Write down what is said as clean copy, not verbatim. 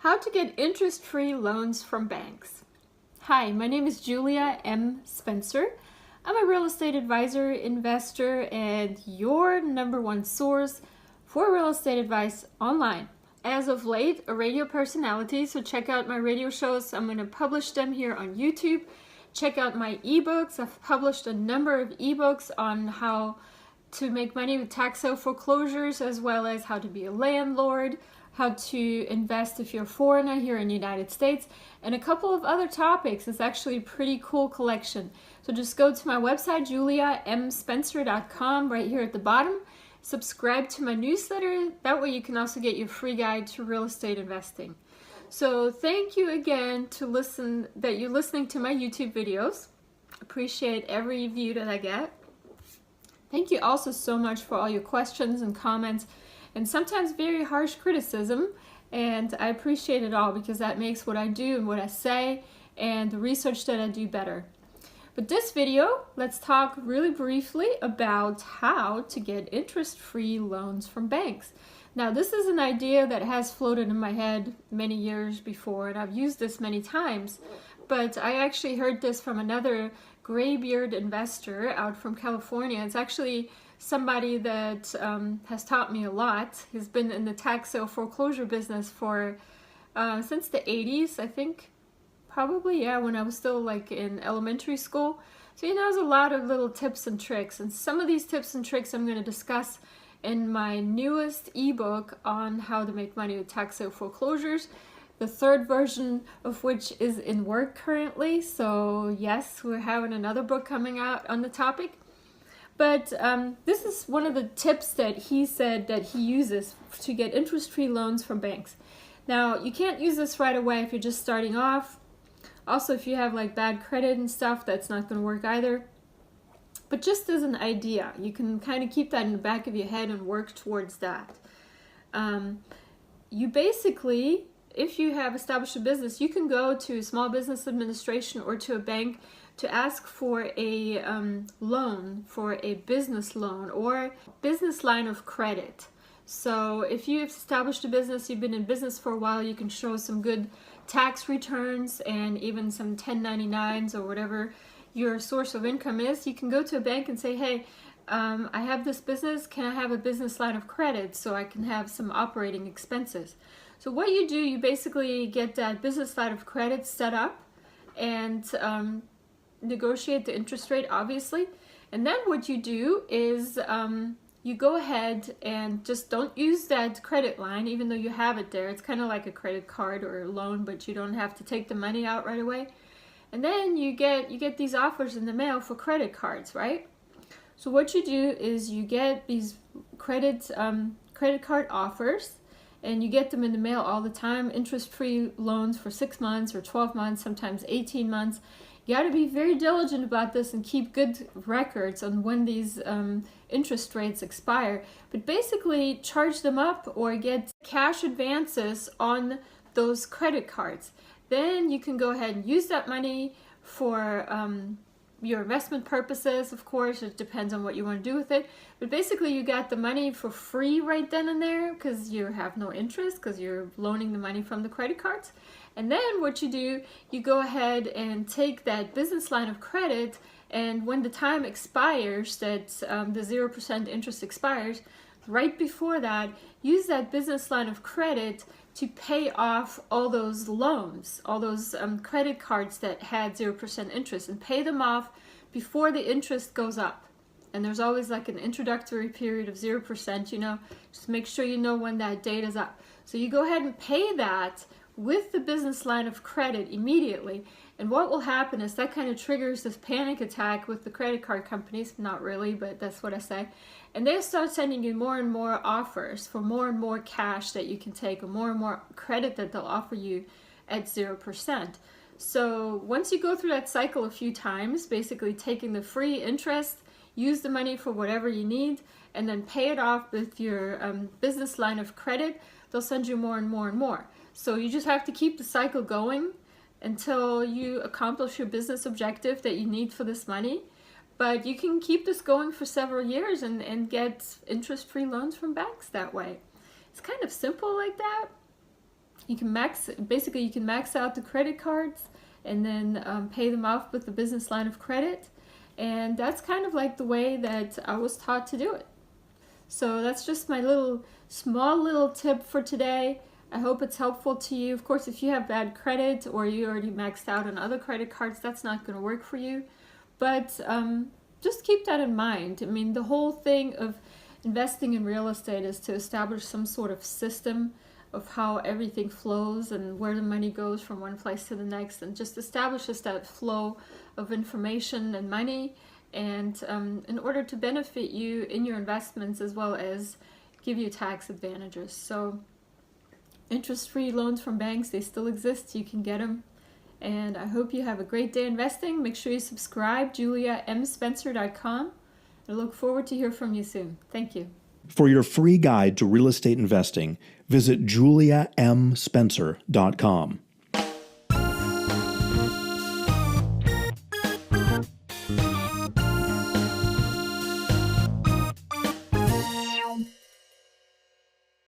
How to get interest-free loans from banks. Hi, my name is Julia M. Spencer. I'm a real estate advisor, investor, and your number one source for real estate advice online. As of late, a radio personality, so check out my radio shows. I'm going to publish them here on YouTube. Check out my ebooks. I've published a number of ebooks on how to make money with tax sale foreclosures, as well as how to be a landlord, how to invest if you're a foreigner here in the United States, and a couple of other topics. It's actually a pretty cool collection. So just go to my website, juliamspencer.com, right here at the bottom. Subscribe to my newsletter. That way you can also get your free guide to real estate investing. So thank you again that you're listening to my YouTube videos. Appreciate every view that I get. Thank you also so much for all your questions and comments, and sometimes very harsh criticism, and I appreciate it all because that makes what I do and what I say and the research that I do better. But this video, let's talk really briefly about how to get interest-free loans from banks. Now, this is an idea that has floated in my head many years before, and I've used this many times, but I actually heard this from another graybeard investor out from California. It's actually somebody that has taught me a lot. He's been in the tax sale foreclosure business for since the 80s, I think. Probably, yeah, when I was still like in elementary school. So he knows a lot of little tips and tricks. And some of these tips and tricks I'm going to discuss in my newest ebook on how to make money with tax sale foreclosures. The third version of which is in work currently. So yes, we're having another book coming out on the topic. But this is one of the tips that he said that he uses to get interest-free loans from banks. Now, you can't use this right away if you're just starting off. Also, if you have like bad credit and stuff, that's not going to work either. But just as an idea, you can kind of keep that in the back of your head and work towards that. You basically, if you have established a business, you can go to Small Business Administration or to a bank to ask for a loan, for a business loan or business line of credit. So if you've established a business, you've been in business for a while, you can show some good tax returns and even some 1099s or whatever your source of income is. You can go to a bank and say, hey, I have this business, can I have a business line of credit so I can have some operating expenses? So what you do, you basically get that business line of credit set up and negotiate the interest rate, obviously. And then what you do is you go ahead and just don't use that credit line, even though you have it there. It's kind of like a credit card or a loan, but you don't have to take the money out right away. And then you get these offers in the mail for credit cards, right? So what you do is you get these credit card offers, and you get them in the mail all the time. Interest-free loans for 6 months or 12 months, sometimes 18 months. You got to be very diligent about this and keep good records on when these interest rates expire. But basically, charge them up or get cash advances on those credit cards. Then you can go ahead and use that money for your investment purposes. Of course, it depends on what you want to do with it. But basically, you got the money for free right then and there because you have no interest because you're loaning the money from the credit cards. And then what you do, you go ahead and take that business line of credit, and when the time expires, that the 0% interest expires, right before that, use that business line of credit to pay off all those loans, all those credit cards that had 0% interest, and pay them off before the interest goes up. And there's always like an introductory period of 0%, you know, just make sure you know when that date is up. So you go ahead and pay that with the business line of credit immediately. And what will happen is that kind of triggers this panic attack with the credit card companies. Not really, but that's what I say. And they'll start sending you more and more offers for more and more cash that you can take, or more and more credit that they'll offer you at 0%. So once you go through that cycle a few times, basically taking the free interest, use the money for whatever you need, and then pay it off with your business line of credit, they'll send you more and more and more. So you just have to keep the cycle going until you accomplish your business objective that you need for this money. But you can keep this going for several years and get interest-free loans from banks that way. It's kind of simple like that. You can you can max out the credit cards and then pay them off with the business line of credit. And that's kind of like the way that I was taught to do it. So that's just my small little tip for today. I hope it's helpful to you. Of course, if you have bad credit or you already maxed out on other credit cards, that's not going to work for you. But just keep that in mind. I mean, the whole thing of investing in real estate is to establish some sort of system of how everything flows and where the money goes from one place to the next, and just establishes that flow of information and money, and in order to benefit you in your investments as well as give you tax advantages. So interest-free loans from banks, they still exist. You can get them. And I hope you have a great day investing. Make sure you subscribe, juliamspencer.com. I look forward to hear from you soon. Thank you. For your free guide to real estate investing, visit juliamspencer.com.